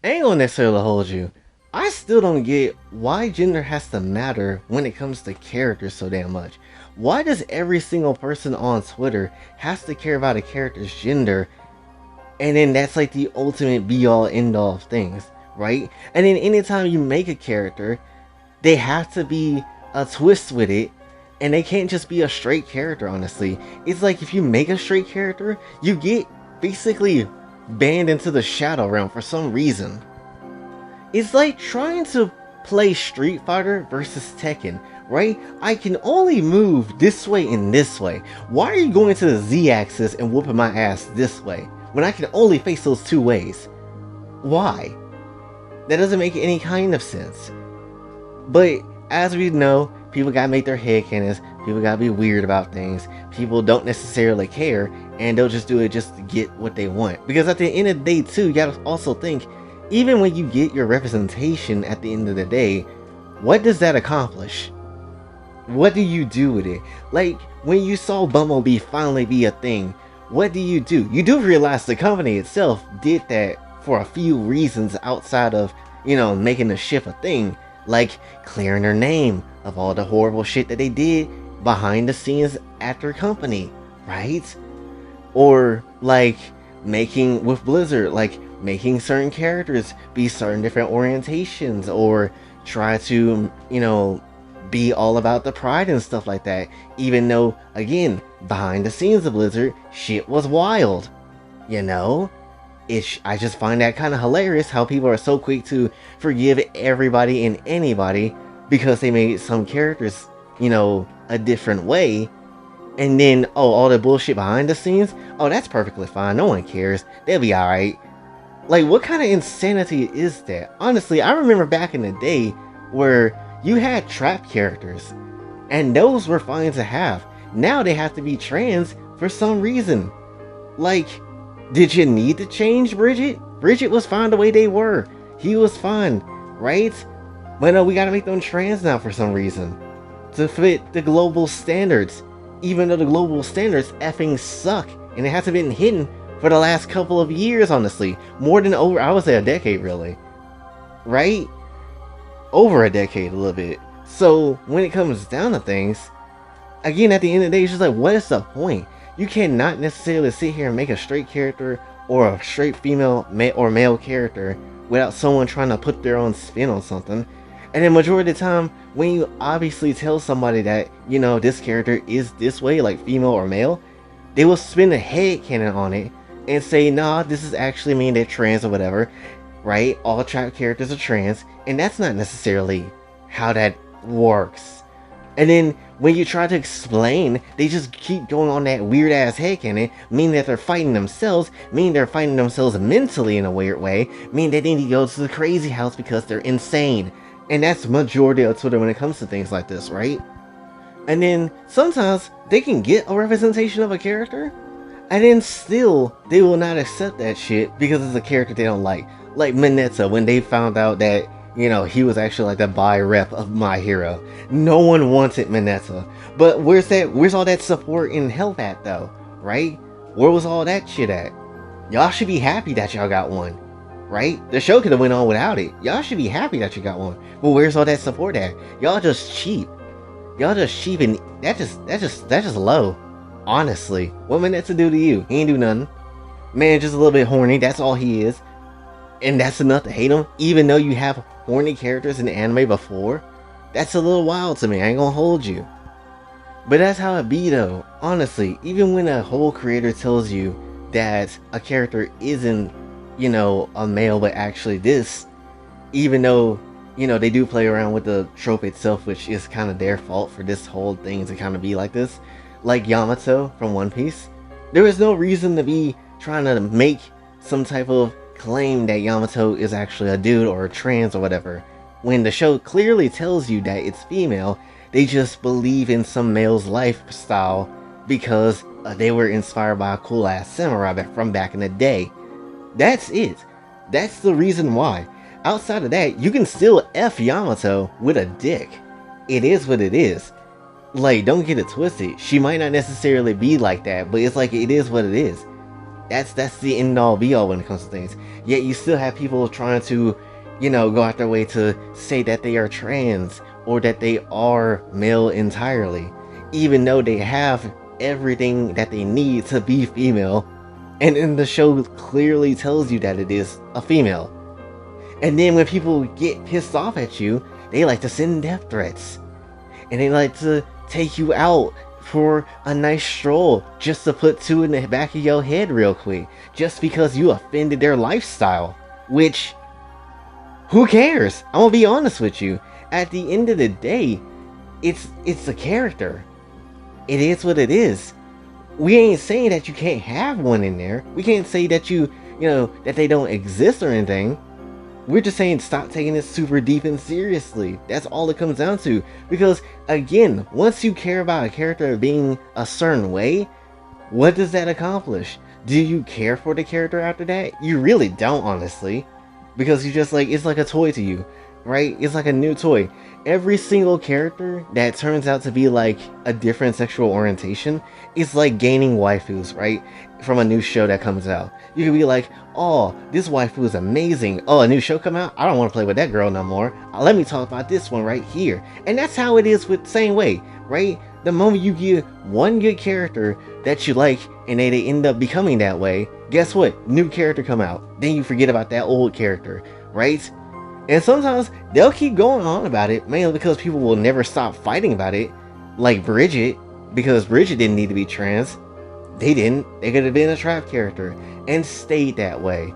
I ain't gonna necessarily hold you. I still don't get why gender has to matter when it comes to characters so damn much. Why does every single person on Twitter has to care about a character's gender, and then that's like the ultimate be all end all of things, right? And then anytime you make a character, they have to be a twist with it, and they can't just be a straight character, honestly. It's like if you make a straight character, you get basically banned into the shadow realm for some reason. It's like trying to play Street Fighter versus Tekken, right? I can only move this way and this way. Why are you going to the Z-axis and whooping my ass this way when I can only face those two ways? Why? That doesn't make any kind of sense. But as we know, people gotta make their headcanons, people gotta be weird about things, people don't necessarily care, and they'll just do it just to get what they want. Because at the end of the day too, you gotta also think, even when you get your representation at the end of the day, what does that accomplish? What do you do with it? Like, when you saw Bumblebee finally be a thing, what do? You do realize the company itself did that for a few reasons outside of, making the ship a thing. Like clearing their name of all the horrible shit that they did behind the scenes at their company, right? Or like making with Blizzard, like making certain characters be certain different orientations, or try to, be all about the pride and stuff like that, even though, again, behind the scenes of Blizzard, shit was wild, I just find that kind of hilarious how people are so quick to forgive everybody and anybody because they made some characters, a different way. And then, all the bullshit behind the scenes, that's perfectly fine. No one cares. They'll be alright. Like, what kind of insanity is that? Honestly, I remember back in the day where you had trap characters, and those were fine to have. Now they have to be trans for some reason. Like, did you need to change Bridget? Bridget was fine the way they were. He was fine, right? But no, we gotta make them trans now for some reason. To fit the global standards. Even though the global standards effing suck. And it hasn't been hidden for the last couple of years, honestly. More than I would say a decade, really. Right? Over a decade, a little bit. So, when it comes down to things, again, at the end of the day, it's just like, what is the point? You cannot necessarily sit here and make a straight character or a straight female or male character without someone trying to put their own spin on something. And then majority of the time, when you obviously tell somebody that, this character is this way, like female or male, they will spin a headcanon on it and say, nah, this is actually mean they're trans or whatever, right? All trap characters are trans, and that's not necessarily how that works. And then when you try to explain, they just keep going on that weird ass headcanon, meaning that they're fighting themselves, meaning they're fighting themselves mentally in a weird way, meaning they need to go to the crazy house because they're insane. And that's majority of Twitter when it comes to things like this, right? And then sometimes they can get a representation of a character, and then still they will not accept that shit because it's a character they don't like. Like Mineta, when they found out that he was actually like the bi rep of My Hero. No one wanted Mineta. But where's all that support and help at though? Right? Where was all that shit at? Y'all should be happy that y'all got one. Right? The show could have went on without it. Y'all should be happy that you got one. But where's all that support at? Y'all just cheap. Y'all just cheap, and that's just low. Honestly. What Mineta do to you? He ain't do nothing. Man, just a little bit horny, that's all he is. And that's enough to hate him, even though you have horny characters in the anime before? That's a little wild to me, I ain't gonna hold you. But that's how it be though. Honestly, even when a whole creator tells you that a character isn't, a male but actually this, even though, they do play around with the trope itself, which is kind of their fault for this whole thing to kind of be like this. Like Yamato from One Piece. There is no reason to be trying to make some type of claim that Yamato is actually a dude or a trans or whatever, when the show clearly tells you that it's female. They just believe in some male's lifestyle because they were inspired by a cool ass samurai from back in the day. That's it. That's the reason why. Outside of that, you can still F Yamato with a dick. It is what it is. Like, don't get it twisted. She might not necessarily be like that, but it's like, it is what it is. That's the end all be all when it comes to things. Yet you still have people trying to, go out their way to say that they are trans or that they are male entirely, even though they have everything that they need to be female. And then the show clearly tells you that it is a female. And then when people get pissed off at you, they like to send death threats. And they like to take you out for a nice stroll just to put two in the back of your head real quick. Just because you offended their lifestyle. Which, who cares? I'm gonna be honest with you. At the end of the day, it's a character. It is what it is. We ain't saying that you can't have one in there. We can't say that that they don't exist or anything. We're just saying stop taking it super deep and seriously. That's all it comes down to. Because, again, once you care about a character being a certain way, what does that accomplish? Do you care for the character after that? You really don't, honestly. Because you just it's like a toy to you, right? It's like a new toy. Every single character that turns out to be like a different sexual orientation is like gaining waifus, right? From a new show that comes out. You could be like, oh, this waifu is amazing. Oh, a new show come out? I don't want to play with that girl no more. Let me talk about this one right here. And that's how it is with the same way, right? The moment you get one good character that you like and they end up becoming that way, guess what? New character come out. Then you forget about that old character, right? And sometimes they'll keep going on about it, mainly because people will never stop fighting about it. Like Bridget, because Bridget didn't need to be trans. They didn't. They could have been a trap character and stayed that way.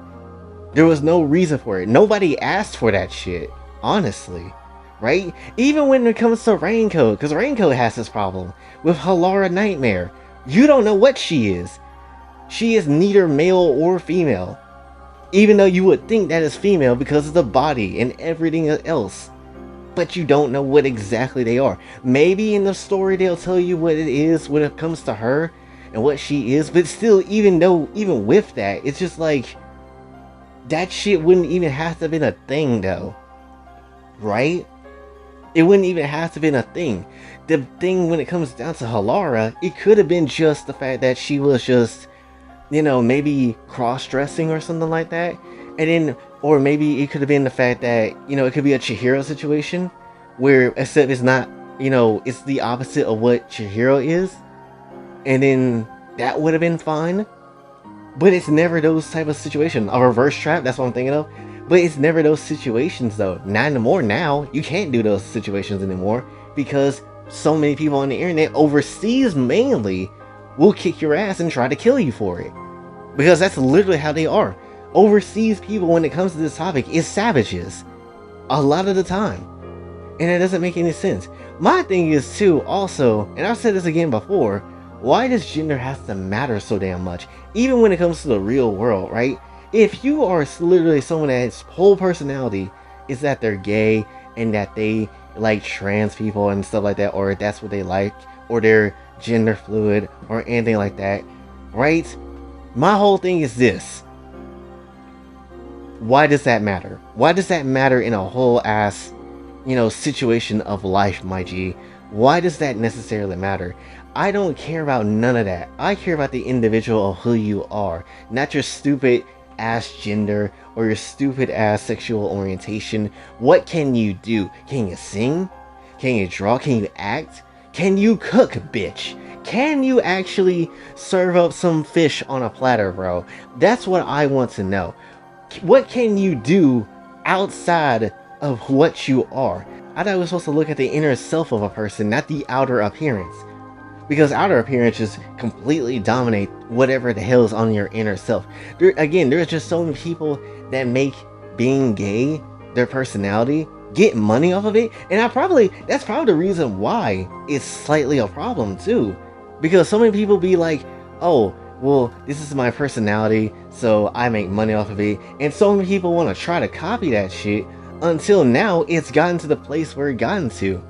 There was no reason for it. Nobody asked for that shit, honestly. Right? Even when it comes to Raincoat, because Raincoat has this problem with Halara Nightmare. You don't know what she is. She is neither male or female. Even though you would think that is female because of the body and everything else. But you don't know what exactly they are. Maybe in the story they'll tell you what it is when it comes to her and what she is. But still, even with that, it's just like, that shit wouldn't even have to have been a thing though. Right? It wouldn't even have to have been a thing. The thing when it comes down to Halara, it could have been just the fact that she was just, maybe cross-dressing or something like that. And then, or maybe it could have been the fact that, it could be a Chihiro situation where, except it's not, it's the opposite of what Chihiro is. And then that would have been fine. But it's never those type of situations. A reverse trap, that's what I'm thinking of. But it's never those situations though. Not anymore now. You can't do those situations anymore because so many people on the internet, overseas mainly, will kick your ass and try to kill you for it. Because that's literally how they are. Overseas people, when it comes to this topic, is savages. A lot of the time. And it doesn't make any sense. My thing is too, also, and I've said this again before, why does gender have to matter so damn much? Even when it comes to the real world, right? If you are literally someone that's whole personality is that they're gay and that they like trans people and stuff like that, or that's what they like, or they're gender fluid or anything like that, right? My whole thing is this. Why does that matter? Why does that matter in a whole ass, situation of life, my G? Why does that necessarily matter? I don't care about none of that. I care about the individual of who you are, not your stupid ass gender or your stupid ass sexual orientation. What can you do? Can you sing? Can you draw? Can you act? Can you cook, bitch? Can you actually serve up some fish on a platter, bro? That's what I want to know. What can you do outside of what you are? I thought we were supposed to look at the inner self of a person, not the outer appearance. Because outer appearances completely dominate whatever the hell is on your inner self. There's just so many people that make being gay their personality, get money off of it, and that's probably the reason why it's slightly a problem too. Because so many people be like, oh, well, this is my personality, so I make money off of it. And so many people want to try to copy that shit until now it's gotten to the place where it gotten to.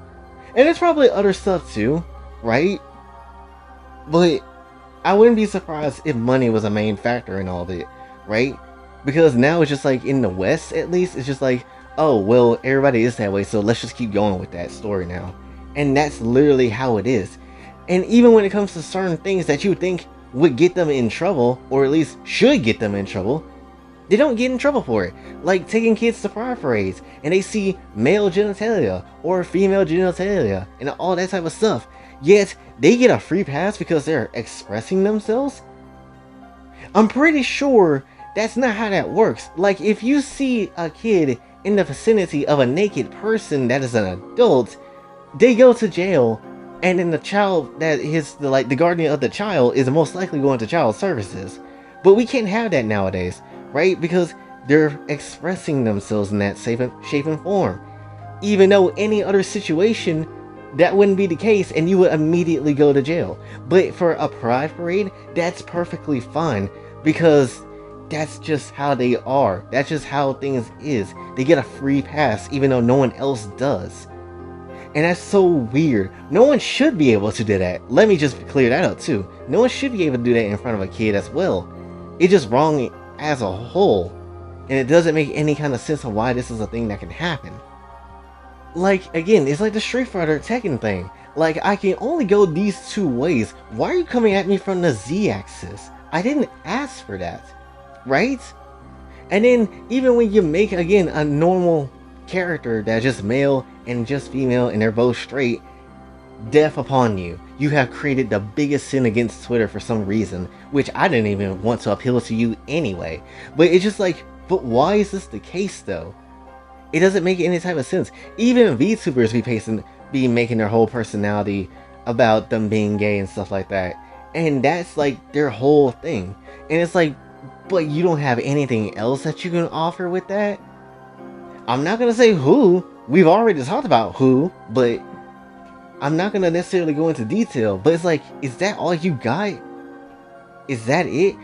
And there's probably other stuff too, right? But I wouldn't be surprised if money was a main factor in all of it, right? Because now it's just like in the West, at least, it's just like, oh, well, everybody is that way, so let's just keep going with that story now. And that's literally how it is. And even when it comes to certain things that you think would get them in trouble, or at least should get them in trouble, they don't get in trouble for it. Like taking kids to pride parades and they see male genitalia or female genitalia and all that type of stuff. Yet they get a free pass because they're expressing themselves. I'm pretty sure that's not how that works. Like if you see a kid in the vicinity of a naked person that is an adult, they go to jail, and then the child that is the guardian of the child is most likely going to child services. But we can't have that nowadays, right? Because they're expressing themselves in that shape and form. Even though any other situation, that wouldn't be the case and you would immediately go to jail. But for a pride parade, that's perfectly fine because that's just how they are. That's just how things is. They get a free pass even though no one else does. And that's so weird. No one should be able to do that. Let me just clear that up too. No one should be able to do that in front of a kid as well. It's just wrong as a whole. And it doesn't make any kind of sense of why this is a thing that can happen. Like, again, it's like the Street Fighter Tekken thing. Like, I can only go these two ways. Why are you coming at me from the Z-axis? I didn't ask for that. Right? And then, even when you make, again, a normal character that's just male and just female and they're both straight, death upon you. You have created the biggest sin against Twitter for some reason, which I didn't even want to appeal to you anyway. But it's just like, but why is this the case though? It doesn't make any type of sense. Even VTubers be making their whole personality about them being gay and stuff like that. And that's like their whole thing. And it's like, but you don't have anything else that you can offer with that? I'm not going to say who. We've already talked about who, but I'm not going to necessarily go into detail. But it's like, is that all you got? Is that it?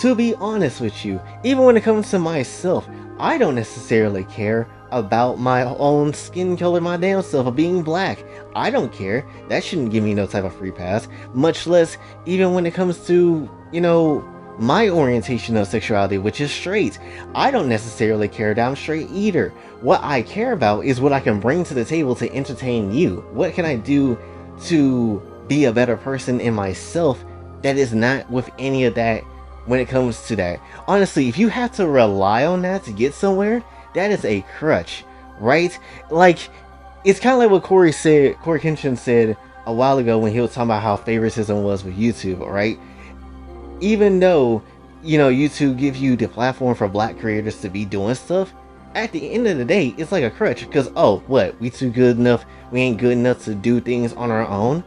To be honest with you, even when it comes to myself, I don't necessarily care about my own skin color, my damn self, of being black. I don't care. That shouldn't give me no type of free pass. Much less even when it comes to, you know, my orientation of sexuality, which is straight. I don't necessarily care that I'm straight either. What I care about is what I can bring to the table to entertain you. What can I do to be a better person in myself that is not with any of that when it comes to that? Honestly, if you have to rely on that to get somewhere, that is a crutch, right? Like, it's kind of like what Corey Kenshin said a while ago when he was talking about how favoritism was with YouTube, right? Even though, you know, YouTube gives you the platform for black creators to be doing stuff, at the end of the day, it's like a crutch. Because, oh, what? We too good enough? We ain't good enough to do things on our own?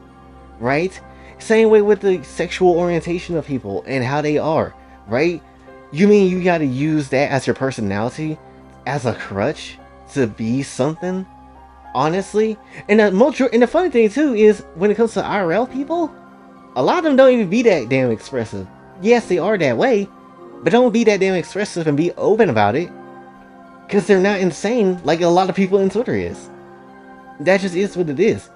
Right? Same way with the sexual orientation of people and how they are, right? You mean you gotta use that as your personality? As a crutch? To be something? Honestly? And the funny thing too is, when it comes to IRL people, a lot of them don't even be that damn expressive. Yes, they are that way, but don't be that damn expressive and be open about it. Because they're not insane like a lot of people in Twitter is. That just is what it is.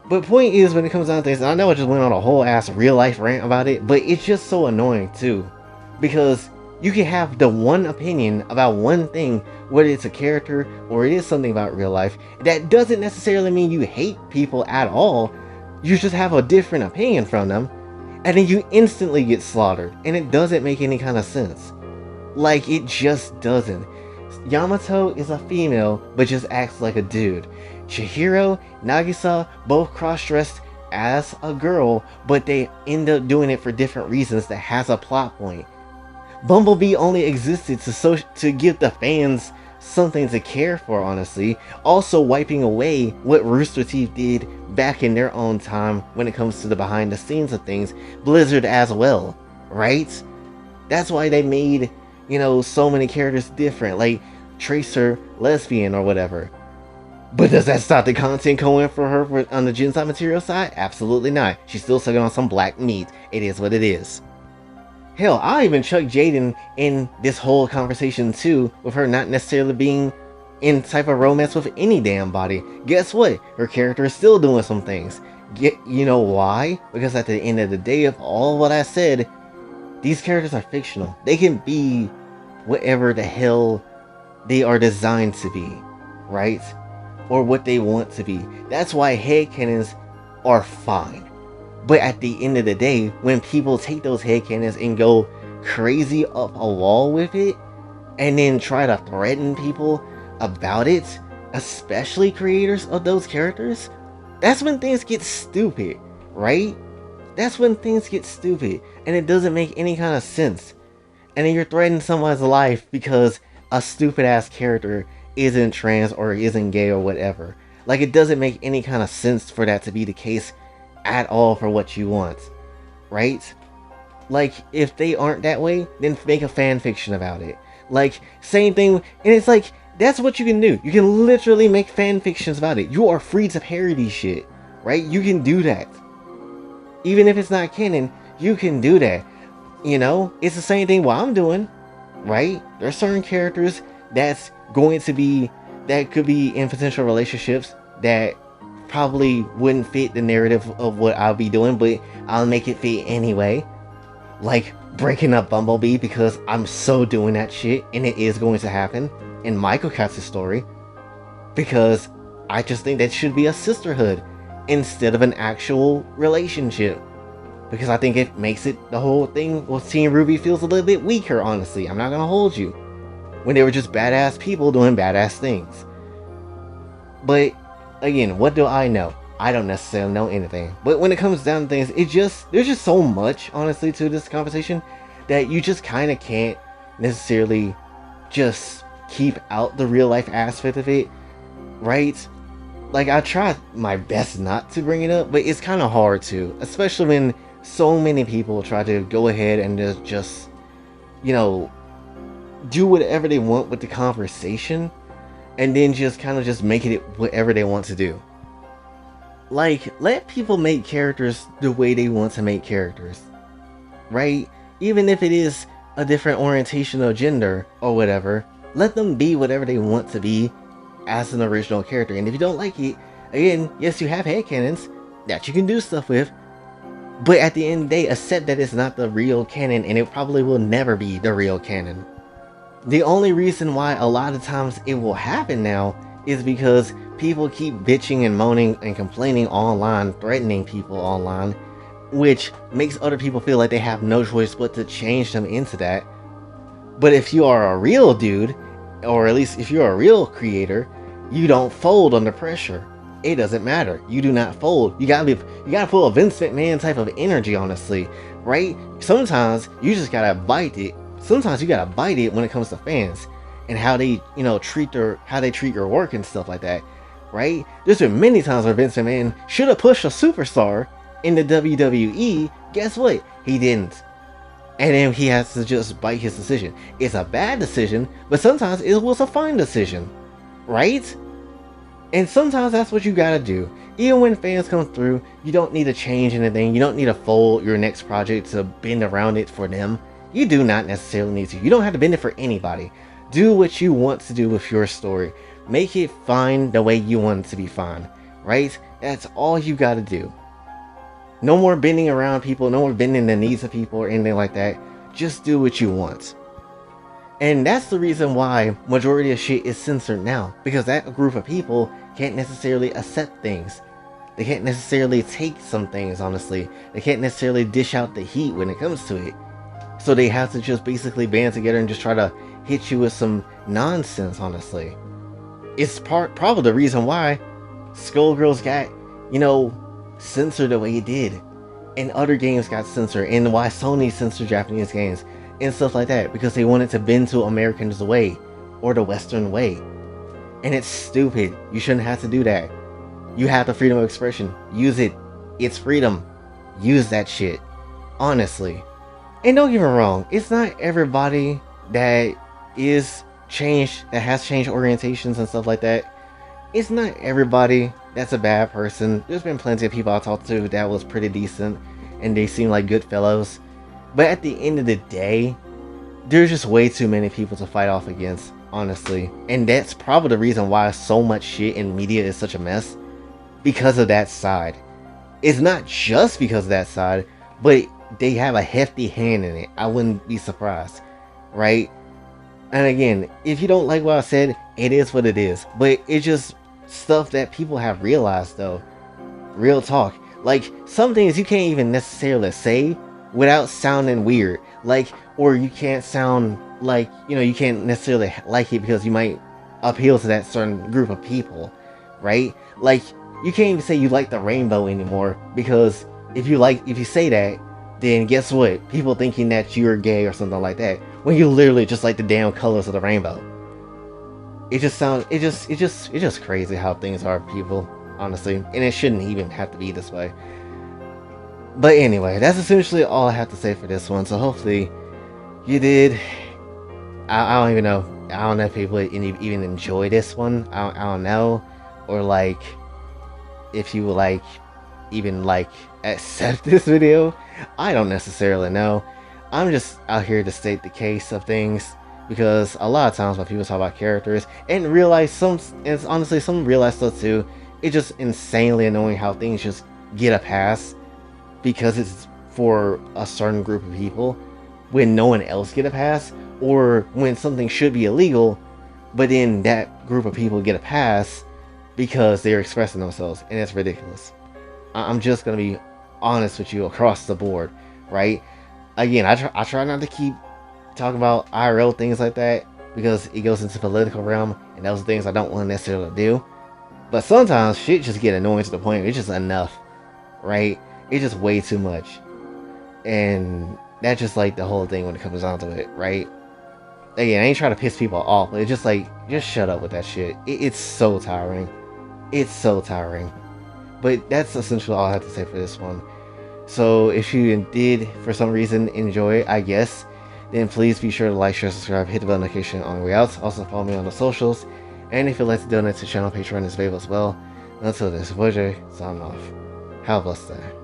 But point is, when it comes down to things, I know I just went on a whole ass real life rant about it, but it's just so annoying too. Because you can have the one opinion about one thing, whether it's a character or it is something about real life. That doesn't necessarily mean you hate people at all. You just have a different opinion from them, and then you instantly get slaughtered, and it doesn't make any kind of sense. Like, it just doesn't. Yamato is a female, but just acts like a dude. Chihiro, Nagisa, both cross-dressed as a girl, but they end up doing it for different reasons that has a plot point. Bumblebee only existed to give the fans something to care for, honestly. Also wiping away what Rooster Teeth did back in their own time when it comes to the behind the scenes of things. Blizzard as well, right? That's why they made, you know, so many characters different, like Tracer, lesbian or whatever. But does that stop the content going for her on the Gensai material side? Absolutely not. She's still sucking on some black meat. It is what it is. Hell, I even chuck Jaden in this whole conversation too, with her not necessarily being in type of romance with any damn body. Guess what? Her character is still doing some things. You know why? Because at the end of the day, of all what I said, these characters are fictional. They can be whatever the hell they are designed to be, right? Or what they want to be. That's why headcanons are fine. But at the end of the day, when people take those headcanons and go crazy up a wall with it, and then try to threaten people about it, especially creators of those characters, that's when things get stupid, right? That's when things get stupid, and it doesn't make any kind of sense. And then you're threatening someone's life because a stupid ass character isn't trans or isn't gay or whatever. Like, it doesn't make any kind of sense for that to be the case at all for what you want, right? Like, if they aren't that way, then make a fan fiction about it. Like, same thing, and it's like, that's what you can do. You can literally make fan fictions about it. You are free to parody shit, right? You can do that. Even if it's not canon, you can do that. You know, it's the same thing what I'm doing, right? There's certain characters that could be in potential relationships that probably wouldn't fit the narrative of what I'll be doing, but I'll make it fit anyway. Like breaking up Bumblebee, because I'm so doing that shit, and it is going to happen in Michael Katz's story, because I just think that should be a sisterhood instead of an actual relationship, because I think it makes it, the whole thing with Team Ruby feels a little bit weaker, honestly. I'm not gonna hold you, when they were just badass people doing badass things. But again, what do I know? I don't necessarily know anything. But when it comes down to things, there's just so much, honestly, to this conversation that you just kind of can't necessarily just keep out the real life aspect of it, right? Like, I try my best not to bring it up, but it's kind of hard to, especially when so many people try to go ahead and just, you know, do whatever they want with the conversation, and then just kind of just making it whatever they want to do. Like, let people make characters the way they want to make characters, right? Even if it is a different orientation of gender or whatever, let them be whatever they want to be as an original character. And if you don't like it, again, yes, you have headcanons that you can do stuff with, but at the end of the day, accept that it's not the real canon, and it probably will never be the real canon. The only reason why a lot of times it will happen now is because people keep bitching and moaning and complaining online, threatening people online, which makes other people feel like they have no choice but to change them into that. But if you are a real dude, or at least if you're a real creator, you don't fold under pressure. It doesn't matter. You do not fold. You gotta pull a Vince McMahon type of energy, honestly, right? Sometimes you just gotta bite it. Sometimes you gotta bite it when it comes to fans and how they, treat your work and stuff like that, right? There's been many times where Vince McMahon should have pushed a superstar in the WWE. Guess what? He didn't. And then he has to just bite his decision. It's a bad decision, but sometimes it was a fine decision, right? And sometimes that's what you gotta do. Even when fans come through, you don't need to change anything. You don't need to fold your next project to bend around it for them. You do not necessarily need to. You don't have to bend it for anybody. Do what you want to do with your story. Make it fine the way you want it to be fine, right? That's all you gotta do. No more bending around people, no more bending the needs of people or anything like that. Just do what you want. And that's the reason why majority of shit is censored now, because that group of people can't necessarily accept things. They can't necessarily take some things, honestly. They can't necessarily dish out the heat when it comes to it. So they have to just basically band together and just try to hit you with some nonsense, honestly. It's probably the reason why Skullgirls got, censored the way it did. And other games got censored, and why Sony censored Japanese games and stuff like that, because they wanted to bend to Americans' way or the Western way. And it's stupid. You shouldn't have to do that. You have the freedom of expression. Use it. It's freedom. Use that shit. Honestly. And don't get me wrong, it's not everybody that has changed orientations and stuff like that. It's not everybody that's a bad person. There's been plenty of people I talked to that was pretty decent and they seem like good fellows. But at the end of the day, there's just way too many people to fight off against, honestly. And that's probably the reason why so much shit in media is such a mess. Because of that side. It's not just because of that side, but they have a hefty hand in it. I wouldn't be surprised, right? And again, if you don't like what I said, it is what it is. But it's just stuff that people have realized, though. Real talk. Like, some things you can't even necessarily say without sounding weird. Like, or you can't sound like, you can't necessarily like it because you might appeal to that certain group of people, right? Like, you can't even say you like the rainbow anymore because if you say that, then guess what? People thinking that you're gay or something like that when you literally just like the damn colors of the rainbow. It's just crazy how things are, people, honestly, and it shouldn't even have to be this way. But anyway, that's essentially all I have to say for this one. So hopefully you did. I don't even know. I don't know if people even enjoy this one. I don't know, or like if you like even like accept this video. I don't necessarily know. I'm just out here to state the case of things because a lot of times when people talk about characters and realize and honestly some real life stuff too, it's just insanely annoying how things just get a pass because it's for a certain group of people when no one else get a pass, or when something should be illegal but then that group of people get a pass because they're expressing themselves, and it's ridiculous. I'm just gonna be honest with you across the board, right? Again, I try not to keep talking about IRL things like that because it goes into political realm, and those are things I don't want to necessarily do. But sometimes shit just get annoying to the point it's just enough, right? It's just way too much, and that's just like the whole thing when it comes down to it, right? Again, I ain't trying to piss people off, but it's just like, just shut up with that shit. It's so tiring. It's so tiring. But that's essentially all I have to say for this one. So if you did, for some reason, enjoy it, I guess, then please be sure to like, share, subscribe, hit the bell notification on the way out. Also follow me on the socials. And if you'd like to donate to the channel, Patreon is available as well. And until then, it's Jay, signing off. Have a blessed day.